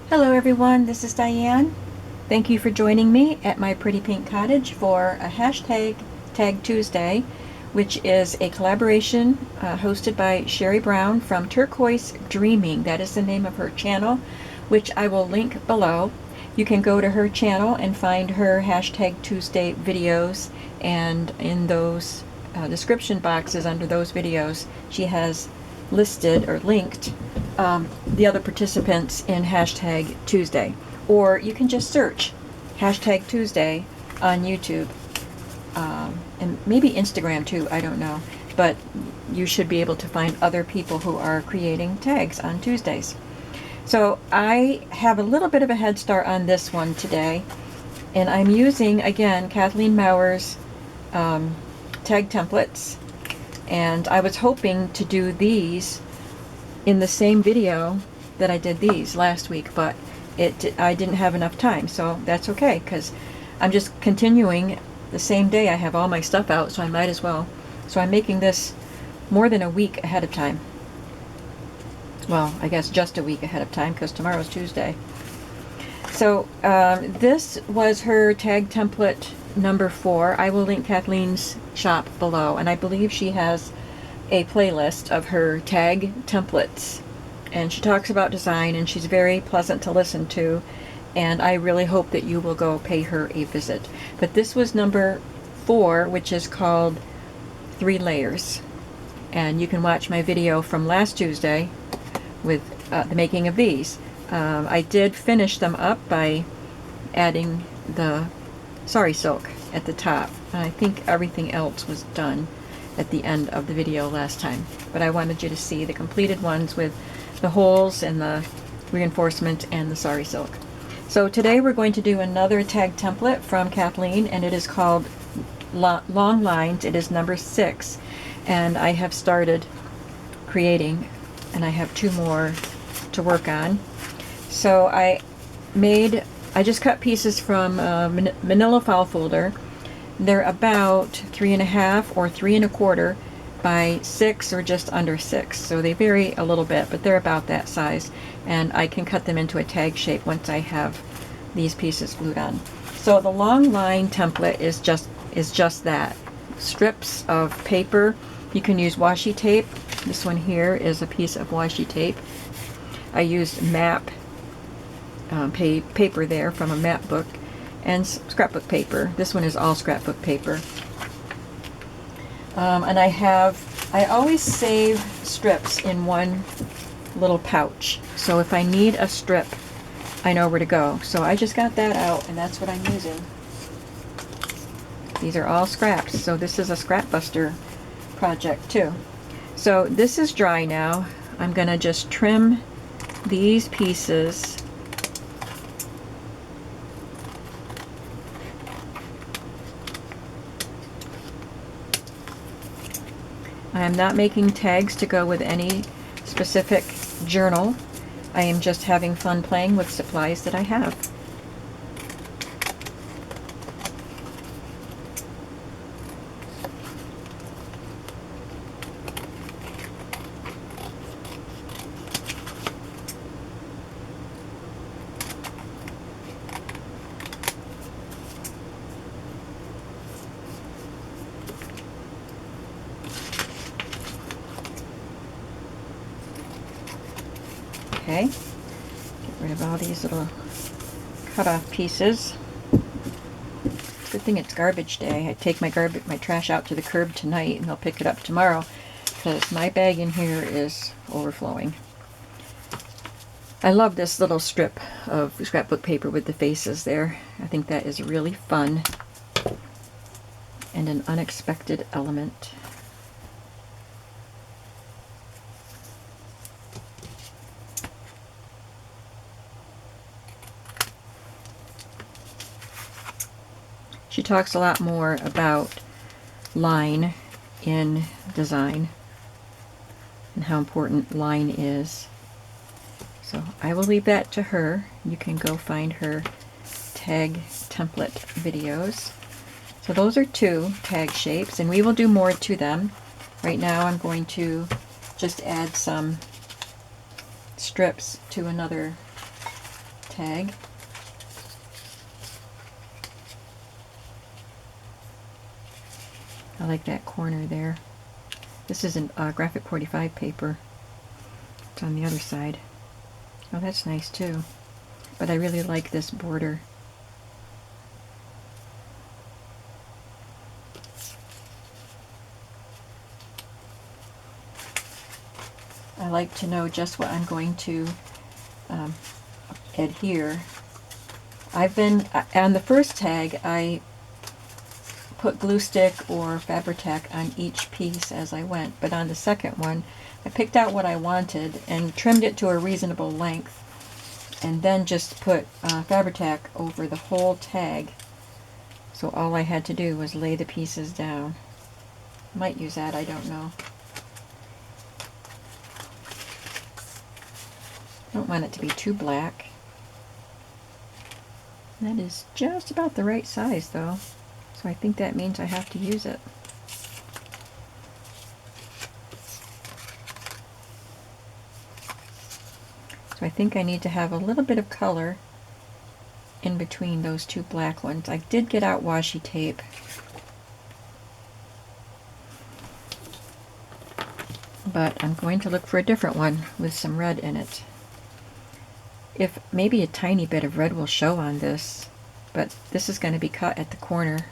Hello everyone, this is Diane. Thank you for joining me at my pretty pink cottage for a hashtag Tag Tuesday, which is a collaboration hosted by Sherry Brown from Turquoise Dreaming. That is the name of her channel, which I will link below. You can go to her channel and find her hashtag Tuesday videos, and in those description boxes under those videos she has listed or linked the other participants in hashtag Tuesday. Or you can just search hashtag Tuesday on YouTube, and maybe Instagram too, I don't know. But you should be able to find other people who are creating tags on Tuesdays. So I have a little bit of a head start on this one today, and I'm using, again, Kathleen Mower's tag templates, and I was hoping to do these in the same video that I did these last week, but I didn't have enough time, so that's okay, because I'm just continuing the same day. I have all my stuff out, so I might as well. So I'm making this more than a week ahead of time. Well, I guess just a week ahead of time, because tomorrow's Tuesday. So this was her tag template number 4. I will link Kathleen's shop below, and I believe she has a playlist of her tag templates, and she talks about design, and she's very pleasant to listen to, and I really hope that you will go pay her a visit. But this was number 4, which is called 3 layers, and you can watch my video from last Tuesday with the making of these. I did finish them up by adding the sari silk at the top, and I think everything else was done at the end of the video last time, but I wanted you to see the completed ones with the holes and the reinforcement and the sari silk. So today we're going to do another tag template from Kathleen, and it is called Long Lines. It is number 6, and I have started creating, and I have 2 more to work on. So I just cut pieces from manila file folder. They're about 3.5 or 3 1/4 by 6 or just under 6. So they vary a little bit, but they're about that size. And I can cut them into a tag shape once I have these pieces glued on. So the long line template is just that. Strips of paper. You can use washi tape. This one here is a piece of washi tape. I used map paper there from a map book, and scrapbook paper. This one is all scrapbook paper. And I always save strips in one little pouch. So if I need a strip, I know where to go. So I just got that out, and that's what I'm using. These are all scraps, so this is a scrap buster project too. So this is dry now. I'm gonna just trim these pieces. I am not making tags to go with any specific journal. I am just having fun playing with supplies that I have. Okay, get rid of all these little cut-off pieces. Good thing it's garbage day. I take my trash out to the curb tonight, and they'll pick it up tomorrow, because my bag in here is overflowing. I love this little strip of scrapbook paper with the faces there. I think that is really fun and an unexpected element. She talks a lot more about line in design and how important line is. So I will leave that to her. You can go find her tag template videos. So those are 2 tag shapes, and we will do more to them. Right now I'm going to just add some strips to another tag. I like that corner there. This isn't graphic 45 paper. It's on the other side. Oh, that's nice too. But I really like this border. I like to know just what I'm going to adhere. I've been, on the first tag, I put glue stick or Fabri-Tac on each piece as I went, but on the second one, I picked out what I wanted and trimmed it to a reasonable length, and then just put Fabri-Tac over the whole tag. So all I had to do was lay the pieces down. Might use that, I don't know. Don't want it to be too black. That is just about the right size though, so I think that means I have to use it. So I think I need to have a little bit of color in between those two black ones. I did get out washi tape. But I'm going to look for a different one with some red in it. If maybe a tiny bit of red will show on this, but this is going to be cut at the corner.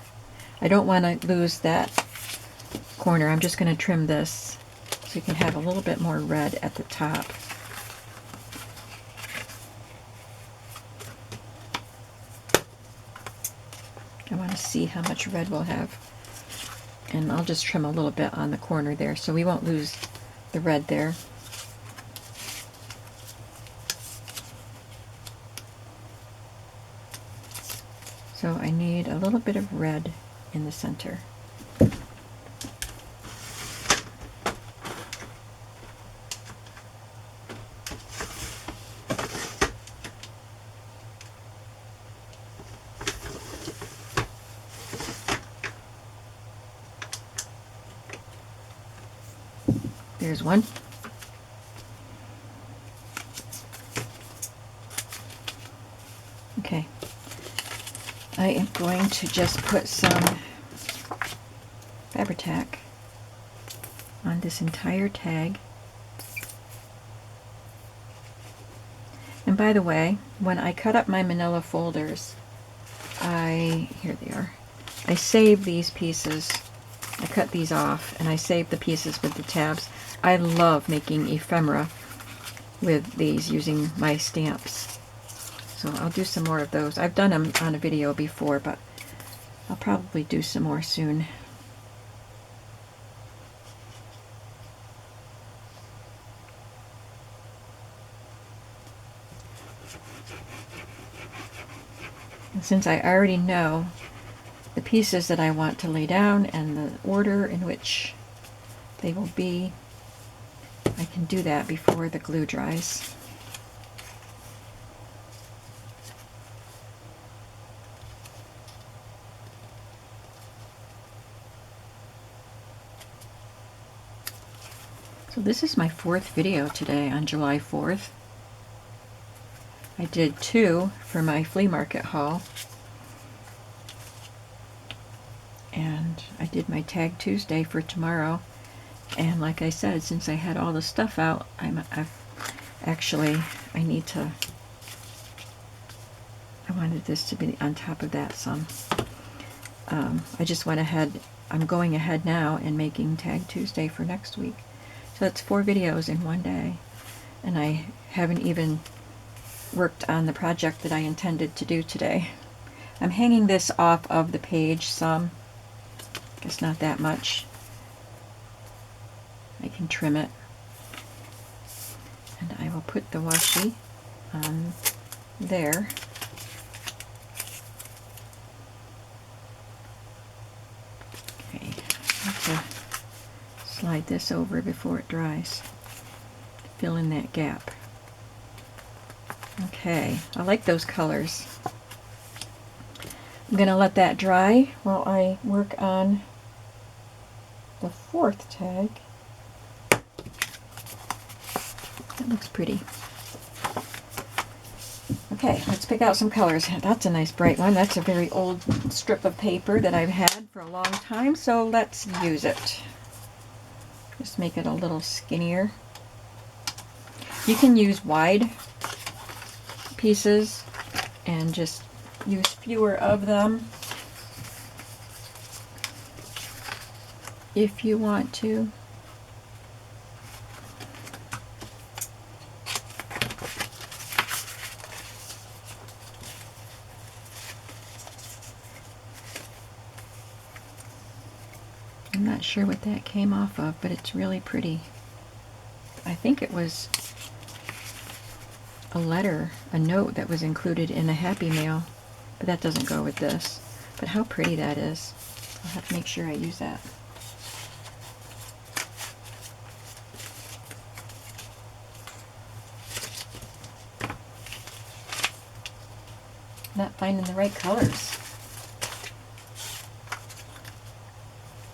I don't want to lose that corner. I'm just going to trim this so you can have a little bit more red at the top. I want to see how much red we'll have. And I'll just trim a little bit on the corner there so we won't lose the red there. So I need a little bit of red in the center. There's one. Okay. I am going to just put some Fabri-Tac on this entire tag. And by the way, when I cut up my manila folders, here they are, I save these pieces. I cut these off and I save the pieces with the tabs. I love making ephemera with these using my stamps. So I'll do some more of those. I've done them on a video before, but I'll probably do some more soon. And since I already know the pieces that I want to lay down and the order in which they will be, I can do that before the glue dries. So this is my 4th video today on July 4th. I did 2 for my flea market haul. And I did my Tag Tuesday for tomorrow. And like I said, since I had all the stuff out, I wanted this to be on top of that some. I just went ahead, I'm going ahead now and making Tag Tuesday for next week. So that's 4 videos in one day. And I haven't even worked on the project that I intended to do today. I'm hanging this off of the page some. I guess not that much. I can trim it. And I will put the washi on there. Okay, I have to slide this over before it dries. Fill in that gap. Okay, I like those colors. I'm going to let that dry while I work on the 4th tag. That looks pretty. Okay, let's pick out some colors. That's a nice bright one. That's a very old strip of paper that I've had for a long time, so let's use it. Just make it a little skinnier. You can use wide pieces and just use fewer of them if you want to. I'm not sure what that came off of, but it's really pretty. I think it was a letter, a note that was included in a Happy Mail, but that doesn't go with this. But how pretty that is. I'll have to make sure I use that. Not finding the right colors.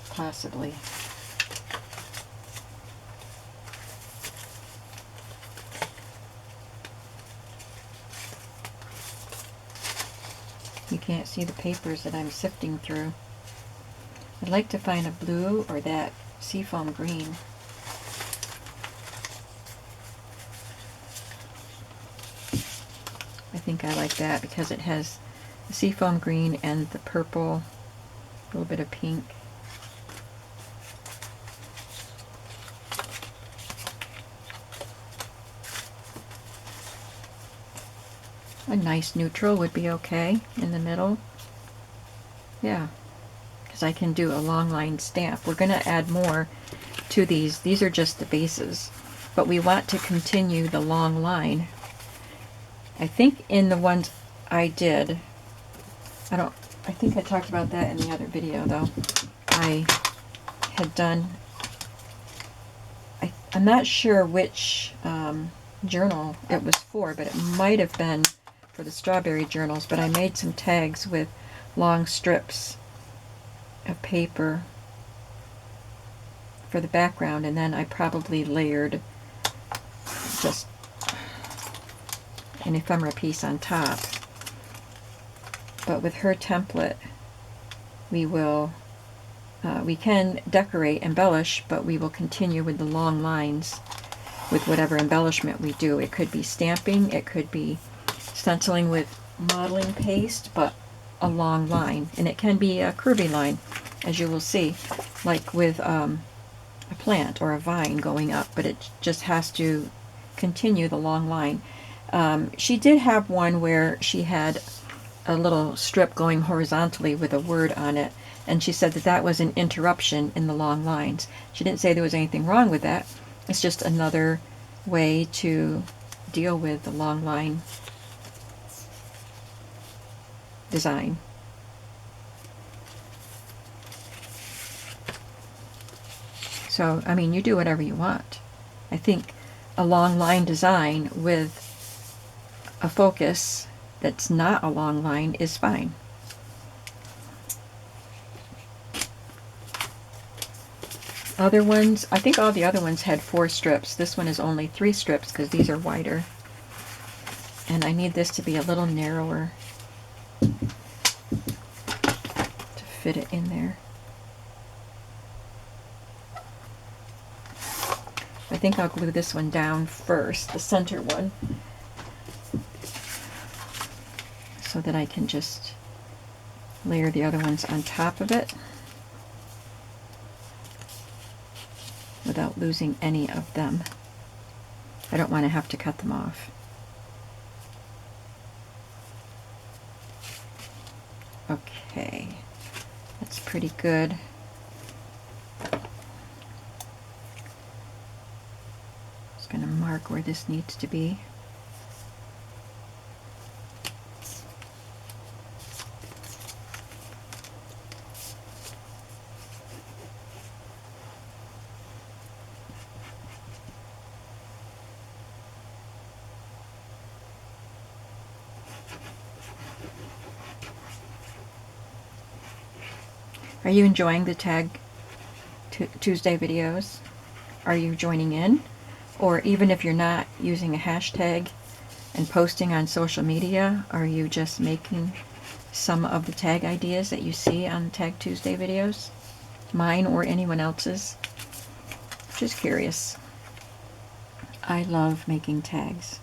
Possibly. You can't see the papers that I'm sifting through. I'd like to find a blue or that seafoam green. I think I like that because it has the seafoam green and the purple, a little bit of pink. A nice neutral would be okay in the middle. Yeah, because I can do a long line stamp. We're going to add more to these. These are just the bases, but we want to continue the long line. I think in the ones I did, I think I talked about that in the other video though. I had done, I'm not sure which journal it was for, but it might have been for the strawberry journals, but I made some tags with long strips of paper for the background, and then I probably layered just an ephemera piece on top. But with her template, we can decorate, embellish, but we will continue with the long lines with whatever embellishment we do. It could be stamping, it could be stenciling with modeling paste, but a long line. And it can be a curvy line, as you will see, like with a plant or a vine going up, but it just has to continue the long line. She did have one where she had a little strip going horizontally with a word on it, and she said that that was an interruption in the long lines. She didn't say there was anything wrong with that. It's just another way to deal with the long line design. So, I mean, you do whatever you want. I think a long line design with a focus that's not a long line is fine. Other ones, I think all the other ones had 4 strips. This one is only 3 strips because these are wider. And I need this to be a little narrower to fit it in there. I think I'll glue this one down first, the center one, so that I can just layer the other ones on top of it without losing any of them. I don't want to have to cut them off. Okay, that's pretty good. Just going to mark where this needs to be. Are you enjoying the Tag Tuesday videos? Are you joining in? Or even if you're not using a hashtag and posting on social media? Are you just making some of the tag ideas that you see on Tag Tuesday videos? Mine or anyone else's? Just curious. I love making tags.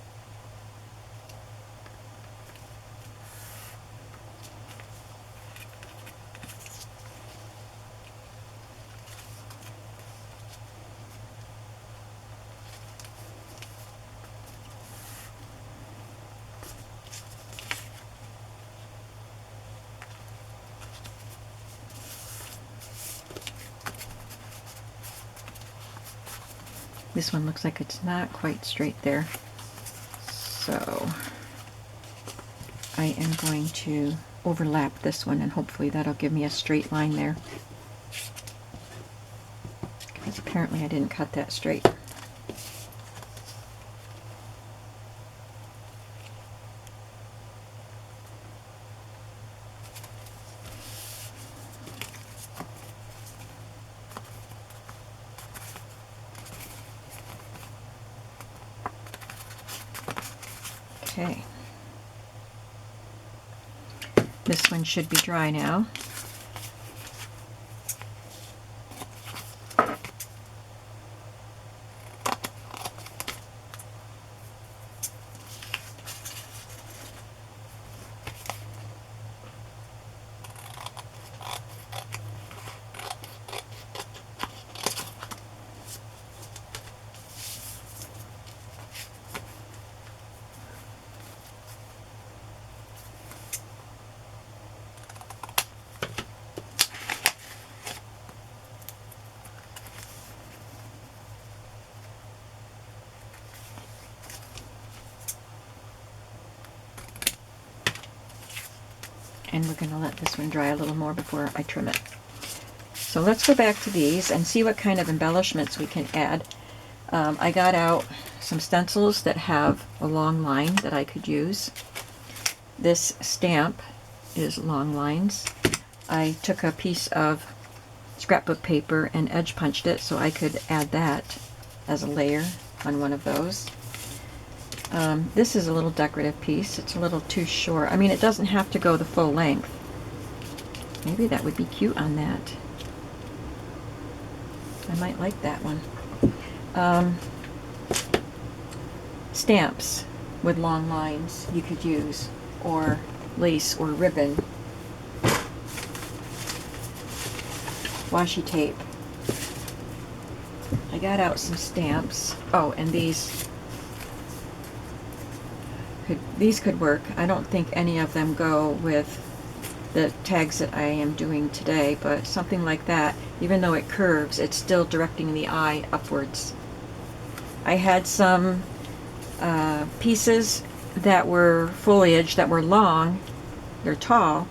This one looks like it's not quite straight there. So I am going to overlap this one, and hopefully that'll give me a straight line there. Because apparently I didn't cut that straight. Okay. This one should be dry now. And we're going to let this one dry a little more before I trim it. So let's go back to these and see what kind of embellishments we can add. I got out some stencils that have a long line that I could use. This stamp is long lines. I took a piece of scrapbook paper and edge punched it so I could add that as a layer on one of those. This is a little decorative piece. It's a little too short. I mean, it doesn't have to go the full length. Maybe that would be cute on that. I might like that one. Stamps with long lines you could use, or lace or ribbon. Washi tape. I got out some stamps. Oh, and these could work. I don't think any of them go with the tags that I am doing today, but something like that, even though it curves, it's still directing the eye upwards. I had some pieces that were foliage that were long, they're tall,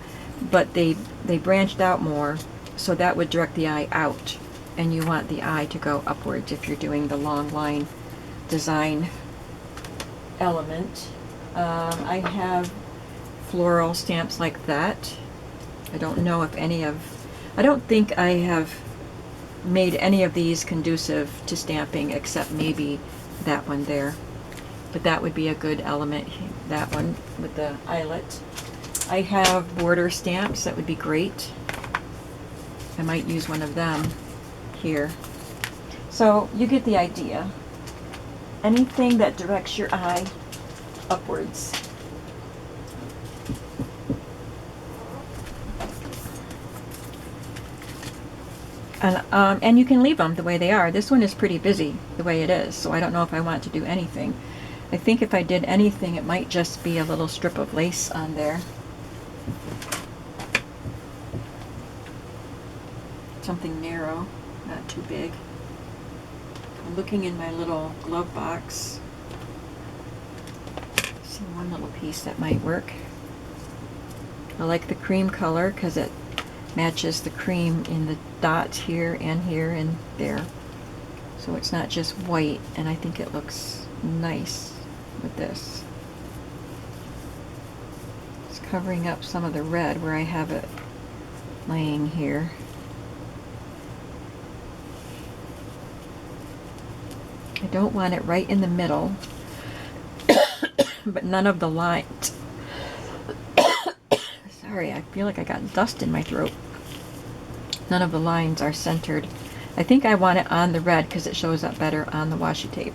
but they branched out more, so that would direct the eye out, and you want the eye to go upwards if you're doing the long line design element. I have floral stamps like that. I don't know if I don't think I have made any of these conducive to stamping except maybe that one there. But that would be a good element, that one with the eyelet. I have border stamps that would be great. I might use one of them here. So you get the idea. Anything that directs your eye upwards. And you can leave them the way they are. This one is pretty busy the way it is, so I don't know if I want to do anything. I think if I did anything, it might just be a little strip of lace on there. Something narrow, not too big. I'm looking in my little glove box. See one little piece that might work. I like the cream color because it matches the cream in the dots here and there. So it's not just white, and I think it looks nice with this. It's covering up some of the red where I have it laying here. I don't want it right in the middle but none of the lines. Sorry, I feel like I got dust in my throat. None of the lines are centered. I think I want it on the red because it shows up better on the washi tape.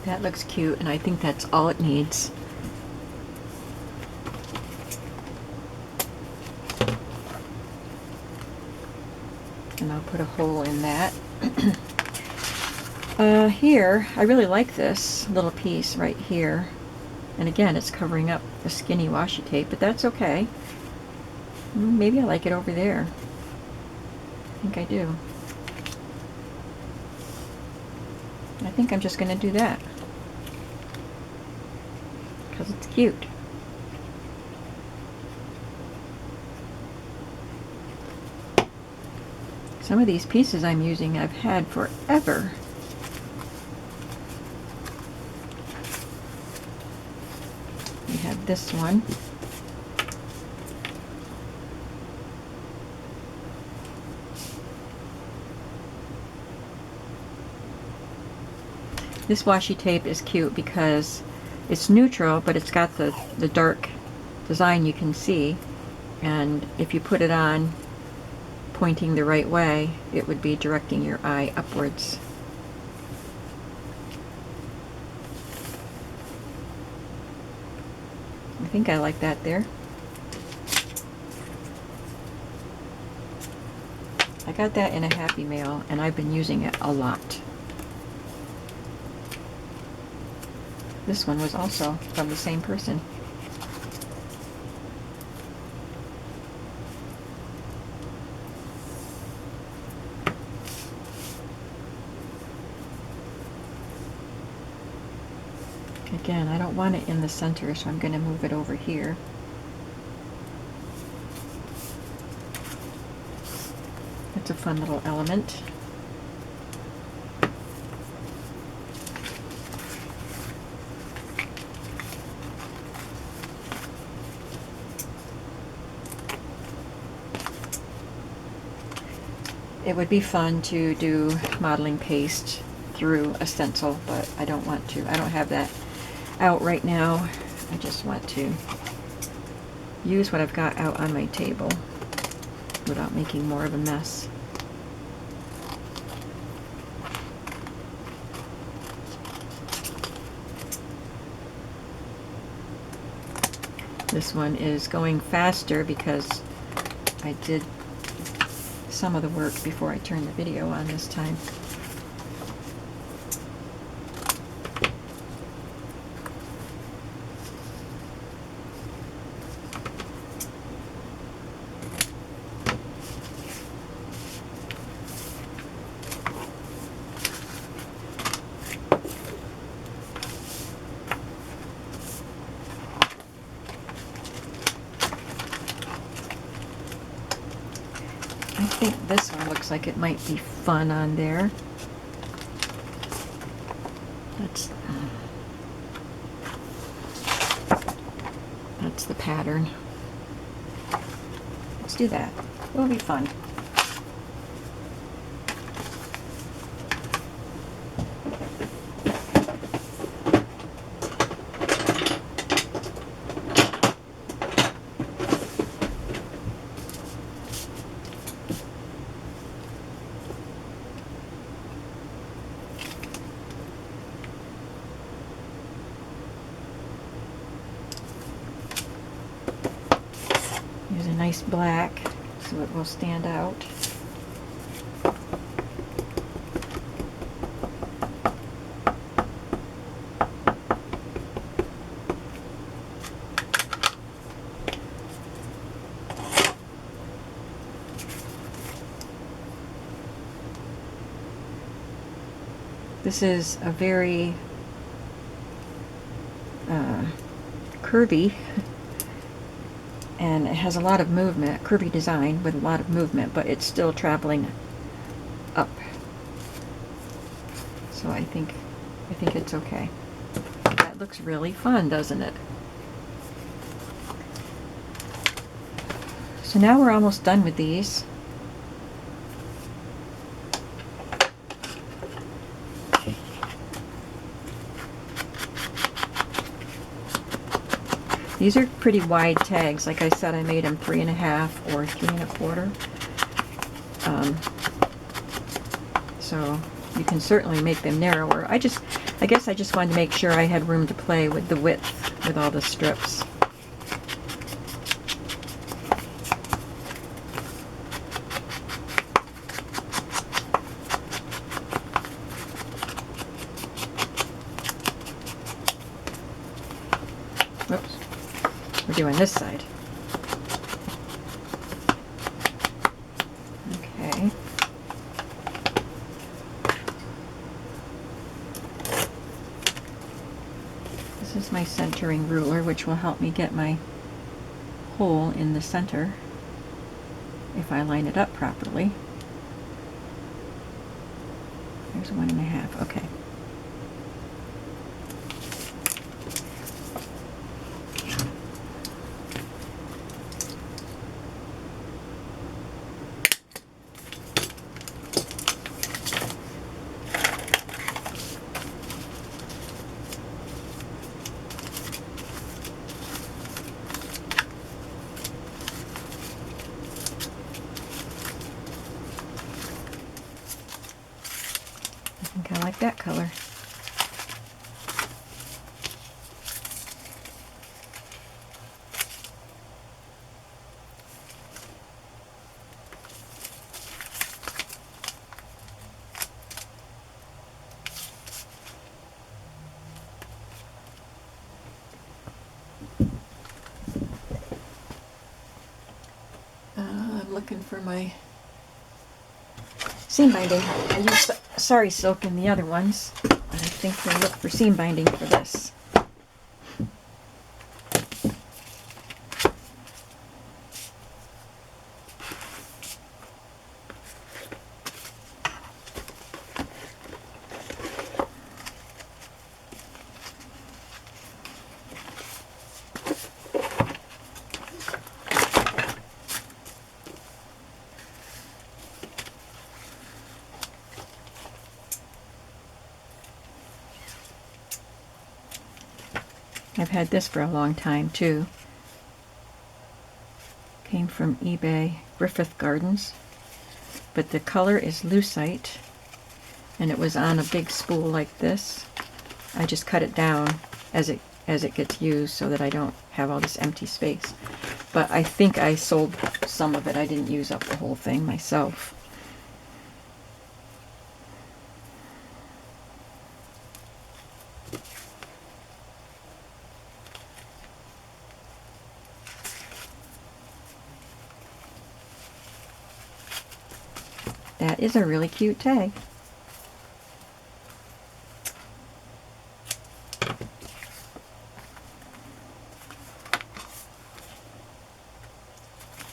That looks cute, and I think that's all it needs. And I'll put a hole in that. Here, I really like this little piece right here. And again, it's covering up the skinny washi tape, but that's okay. Maybe I like it over there. I think I do. I think I'm just going to do that because it's cute. Some of these pieces I'm using I've had forever. We have this one. This washi tape is cute because it's neutral, but it's got the dark design you can see. And if you put it on pointing the right way, it would be directing your eye upwards. I think I like that there. I got that in a Happy Mail, and I've been using it a lot. This one was also from the same person. Again, I don't want it in the center, so I'm going to move it over here. That's a fun little element. It would be fun to do modeling paste through a stencil, but I don't want to. I don't have that out right now. I just want to use what I've got out on my table without making more of a mess. This one is going faster because I did some of the work before I turned the video on this time. I think this one looks like it might be fun on there. That's the pattern. Let's do that. It'll be fun. Use a nice black so it will stand out. This is a very curvy, and it has a lot of movement, curvy design with a lot of movement, but it's still traveling up. So I think it's okay. That looks really fun, doesn't it? So now we're almost done with these. These are pretty wide tags. Like I said, I made them 3.5 or 3.25. So you can certainly make them narrower. I guess I just wanted to make sure I had room to play with the width with all the strips. Whoops. We're doing this side. Okay. This is my centering ruler, which will help me get my hole in the center if I line it up properly. There's 1.5. Okay. I like that color. I'm looking for my seam binding. I used Sari silk in the other ones, but I think we'll look for seam binding for this. I've had this for a long time too. Came from eBay, Griffith Gardens. But the color is lucite, and it was on a big spool like this. I just cut it down as it gets used so that I don't have all this empty space. But I think I sold some of it. I didn't use up the whole thing myself. That is a really cute tag.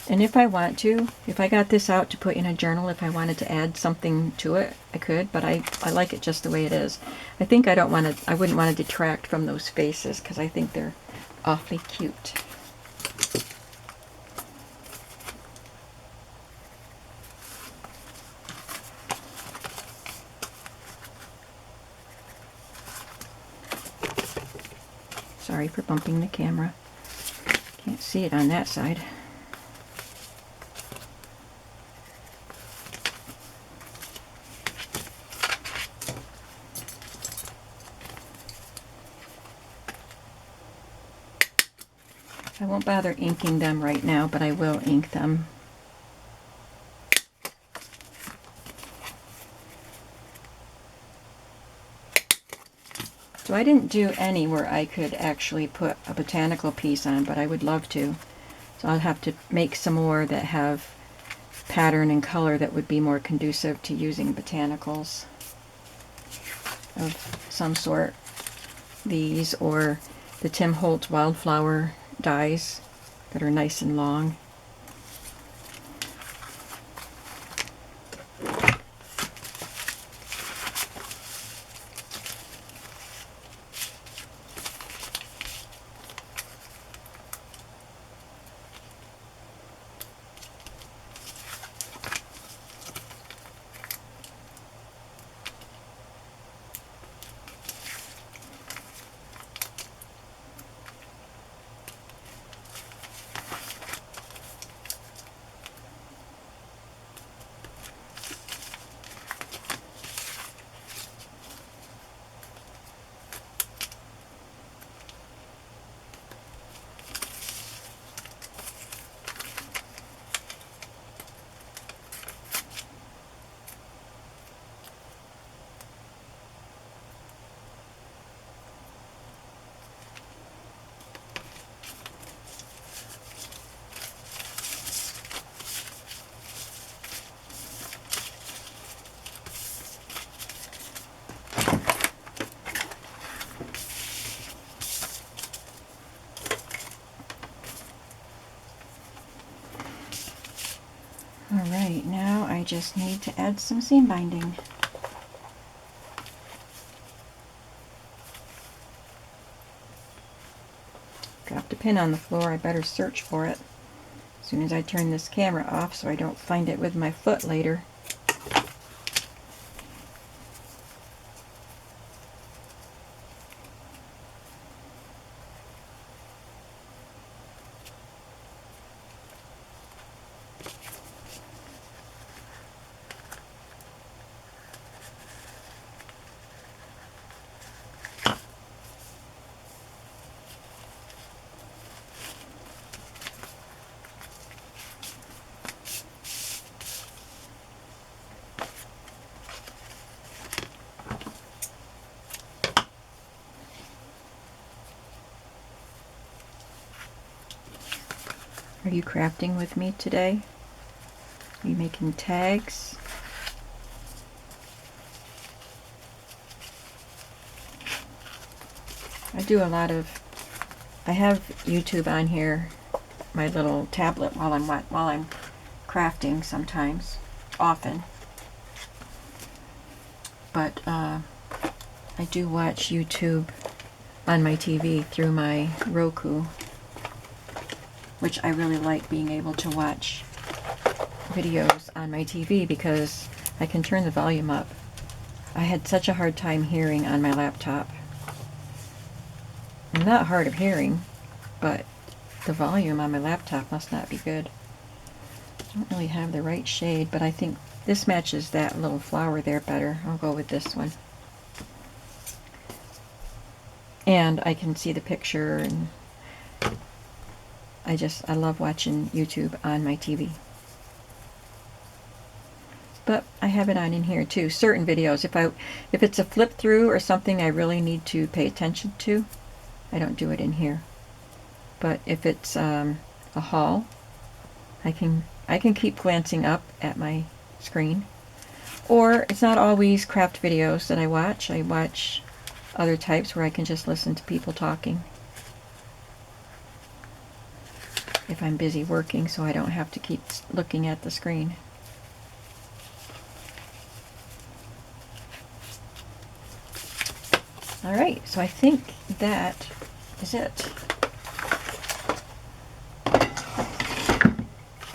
And if I want to, if I got this out to put in a journal, if I wanted to add something to it, I could, but I like it just the way it is. I think I wouldn't want to detract from those faces because I think they're awfully cute. Sorry for bumping the camera. Can't see it on that side. won't bother inking them right now, but I will ink them. So I didn't do any where I could actually put a botanical piece on, but I would love to. So I'll have to make some more that have pattern and color that would be more conducive to using botanicals of some sort. These or the Tim Holtz wildflower dies that are nice and long. Alright, now I just need to add some seam binding. Dropped a pin on the floor, I better search for it as soon as I turn this camera off so I don't find it with my foot later. Are you crafting with me today? Are you making tags? I do a lot of, I have YouTube on here, my little tablet while I'm crafting sometimes, often. But I do watch YouTube on my TV through my Roku, which I really like being able to watch videos on my TV because I can turn the volume up. I had such a hard time hearing on my laptop. I'm not hard of hearing, but the volume on my laptop must not be good. I don't really have the right shade, but I think this matches that little flower there better. I'll go with this one. And I can see the picture, and I love watching YouTube on my TV. But I have it on in here too. Certain videos, if it's a flip through or something I really need to pay attention to, I don't do it in here. But if it's a haul, I can keep glancing up at my screen. Or it's not always craft videos that I watch. I watch other types where I can just listen to people talking if I'm busy working, so I don't have to keep looking at the screen. Alright, so I think that is it.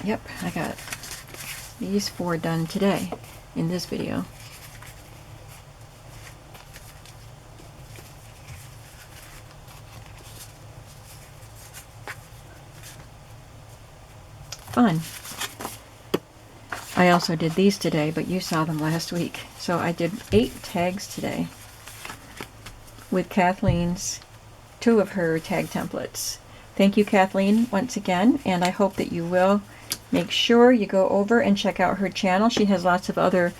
Yep, I got these 4 done today in this video. Fun. I also did these today, but you saw them last week. So I did 8 tags today with Kathleen's 2 of her tag templates. Thank you, Kathleen, once again, and I hope that you will make sure you go over and check out her channel. She has lots of other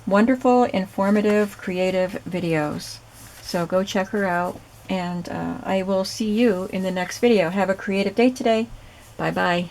wonderful, informative, creative videos. So go check her out, and I will see you in the next video. Have a creative day today. Bye-bye.